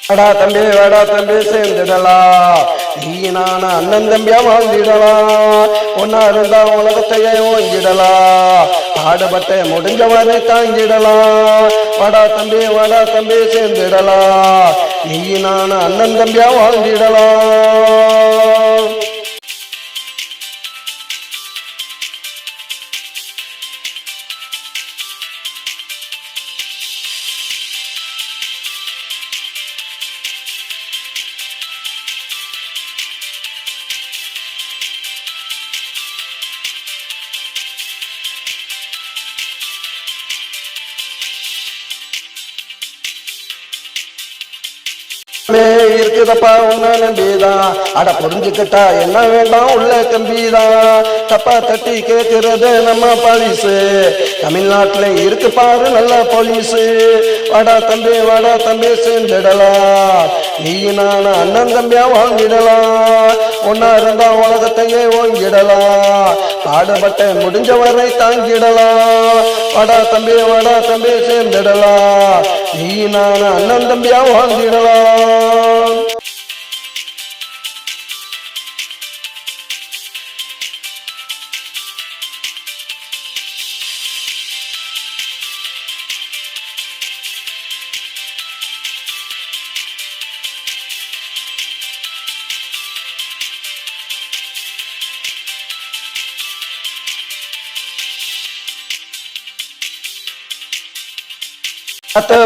வாடா தம்பி சேர்ந்துடலாம். நீ நான அண்ணன் தம்பியா வாழ்ந்திடலாம். ஒன்னா இருந்தா உலகத்தையே ஓங்கிடலாம். பாடுபட்ட முடிஞ்சவரை தாங்கிடலாம். வாடா தம்பி சேர்ந்துடலாம். நீ நான அண்ணன் தம்பியா வாழ்ந்திடலாம். இருக்குதப்பா உன்ன நம்பிதான். அட புரிஞ்சுக்கிட்டா என்ன வேண்டாம் உள்ள கம்பிதான். தப்பா தட்டி கேட்கிறது நம்ம பாலிசு. தமிழ்நாட்டுல இருக்கு பாரு நல்ல போலீஸு. வாடா தம்பி சேர்ந்துடலாம். நீ நான அண்ணன் தம்பியா வாழ்ந்திடலாம். ஒன்னா இருந்தா உலகத்தையே ஓங்கிடலாம். பாடுபட்ட முடிஞ்சவரை தாங்கிடலாம். வாடா தம்பி சேர்ந்துடலாம். நீ நான அண்ணன் தம்பியா வாழ்ந்திடலாம்.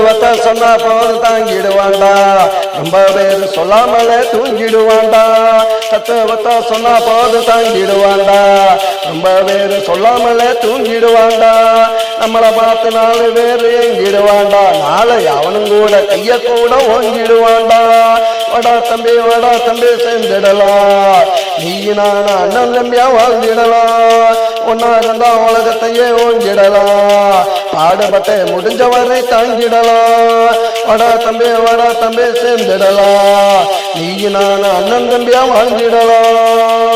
வத்த சொன்னா போது தாங்கிடுவாண்டா. ரொம்ப பேர் சொல்லாமலே தூங்கிடுவாண்டா. வத்த சொன்னா போது தாங்கிடுவாண்டா. ரொம்ப பேர் சொல்லாமலே தூங்கிடுவாண்டா. நம்மளை பார்த்து 4 பேர் எங்கிடுவாண்டா. நாளை அவனும் கூட கைய கூட ஓங்கிடுவாண்டா. வாடா தம்பி சேர்ந்துடலாம். நீ நான அண்ணன் தம்பியா வாழ்ந்திடலாம். ஒன்னா இருந்தா உலகத்தையே ஓங்கிடலாம். பாடுபட்ட முடிஞ்சவரை தாங்கிடலாம். வாடா தம்பி சேர்ந்துடலாம். நீ நான அண்ணன் தம்பியா வாழ்ந்திடலாம்.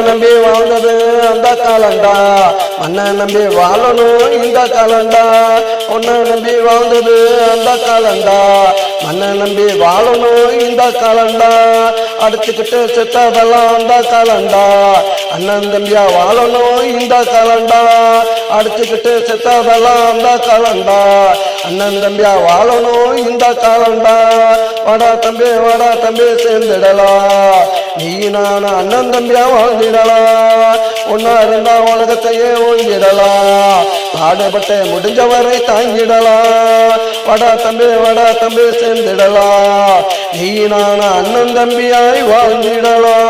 நம்பி வாழ்ந்தது அந்த காலண்டா. மண்ணை நம்பி வாழணும் இந்த காலண்டா. ஒன்ன நம்பி வாழ்ந்தது அந்த காலண்டா. மண்ணை நம்பி வாழணும் இந்த காலண்டா. அடிச்சுக்கிட்டு செத்ததெல்லாம் அந்த காலண்டா. அண்ணன் தம்பியா வாழணும் இந்த காலண்டா. அடிச்சுக்கிட்டு செத்ததெல்லாம் அந்த காலண்டா. அண்ணன் தம்பியா வாழணும் இந்த காலண்டா. வாடா தம்பி சேர்ந்துடலாம். நீ நான அண்ணன் தம்பியா வாழ்ந்திடலாம். ஒன்னா இருந்தா உலகத்தையே ஓங்கிடலாம். பாடுபட்ட முடிஞ்சவரை தாங்கிடலாம். வாடா தம்பி சேர்ந்துடலாம். நீ நான அண்ணன் தம்பியாய் வாழ்ந்திடலாம்.